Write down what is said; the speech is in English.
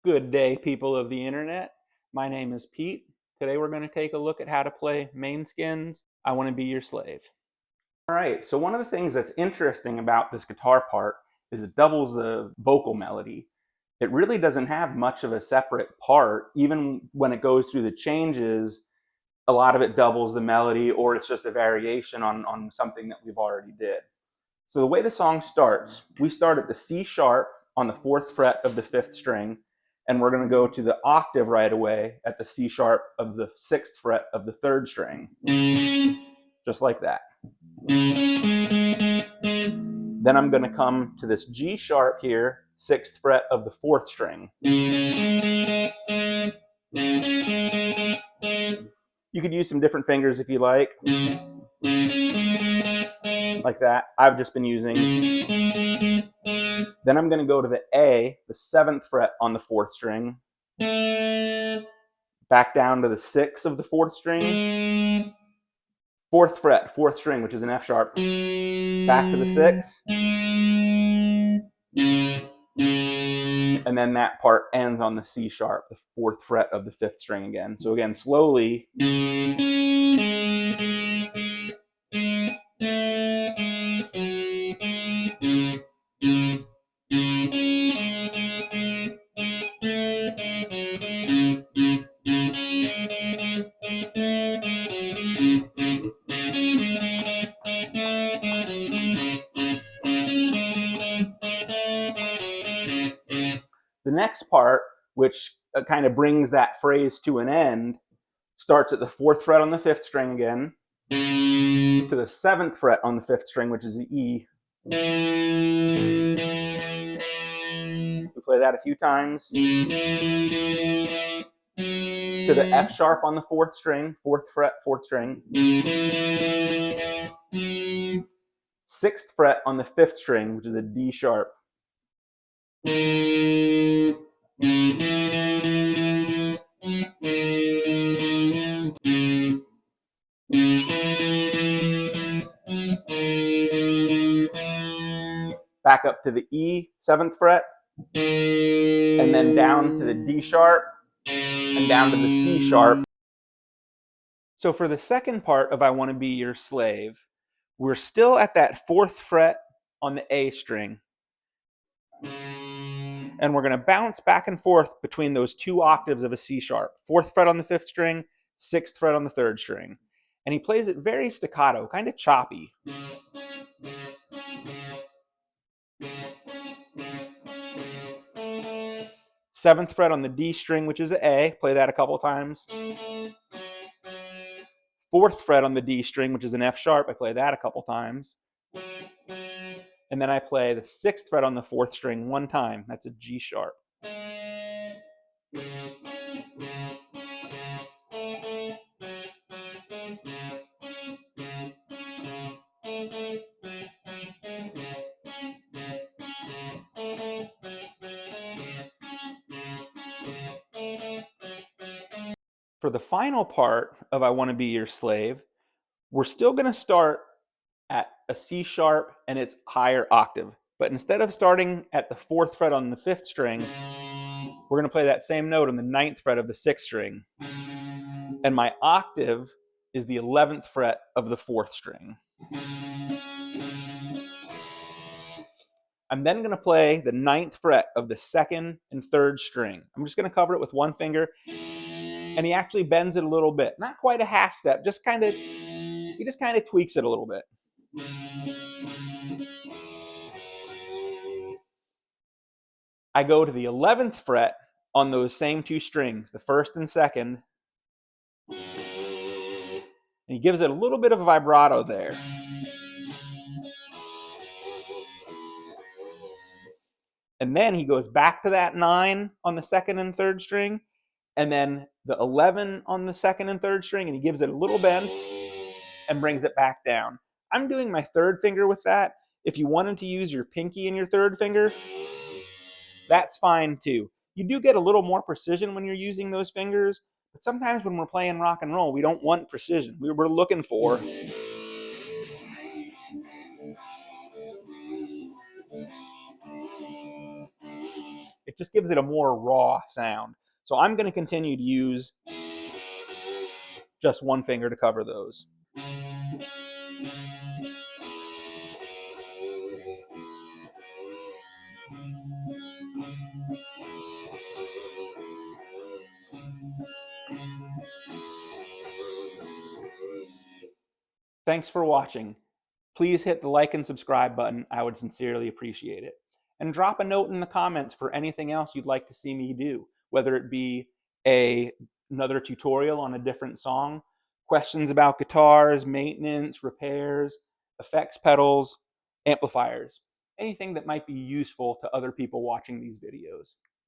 Good day, people of the internet. My name is Pete. Today we're going to take a look at how to play Maneskin's I Want to Be Your Slave. All right, so one of the things that's interesting about this guitar part is it doubles the vocal melody. It really doesn't have much of a separate part. Even when it goes through the changes, a lot of it doubles the melody, or it's just a variation on something that we've already did. So the way the song starts, we start at the C sharp on the 4th fret of the 5th string, and we're going to go to the octave right away at the C sharp of the 6th fret of the 3rd string. Just like that. Then I'm going to come to this G sharp here, 6th fret of the 4th string. You could use some different fingers if you like that. I've just been using. Then I'm going to go to the A, the 7th fret on the 4th string, back down to the 6th of the 4th string, 4th fret, 4th string, which is an F sharp, back to the 6th, and then that part ends on the C sharp, the 4th fret of the 5th string again. So again, slowly. The next part, which kind of brings that phrase to an end, starts at the 4th fret on the 5th string again, to the 7th fret on the 5th string, which is the E. We play that a few times. To the F sharp on the 4th string, 4th fret, 4th string. 6th fret on the 5th string, which is a D sharp. Back up to the E, 7th fret, and then down to the D sharp, and down to the C sharp. So for the second part of I Want to Be Your Slave, we're still at that 4th fret on the A string. And we're going to bounce back and forth between those two octaves of a C sharp. 4th fret on the 5th string, 6th fret on the 3rd string. And he plays it very staccato, kind of choppy. 7th fret on the D string, which is an A. Play that a couple times. 4th fret on the D string, which is an F sharp. I play that a couple times. And then I play the 6th fret on the 4th string one time. That's a G sharp. For the final part of I Want to Be Your Slave, we're still going to start at a C sharp and its higher octave. But instead of starting at the 4th fret on the 5th string, we're going to play that same note on the 9th fret of the 6th string. And my octave is the 11th fret of the 4th string. I'm then going to play the 9th fret of the 2nd and 3rd string. I'm just going to cover it with one finger. And he actually bends it a little bit. Not quite a half step, he just kind of tweaks it a little bit. I go to the 11th fret on those same two strings, the 1st and 2nd. And he gives it a little bit of a vibrato there. And then he goes back to that 9 on the 2nd and 3rd string, and then the 11 on the 2nd and 3rd string, and he gives it a little bend and brings it back down. I'm doing my 3rd finger with that. If you wanted to use your pinky and your 3rd finger, that's fine too. You do get a little more precision when you're using those fingers, but sometimes when we're playing rock and roll, we don't want precision. We're looking for it It just gives it a more raw sound. So I'm going to continue to use just one finger to cover those. Thanks for watching. Please hit the like and subscribe button. I would sincerely appreciate it. And drop a note in the comments for anything else you'd like to see me do, whether it be another tutorial on a different song, questions about guitars, maintenance, repairs, effects pedals, amplifiers, anything that might be useful to other people watching these videos.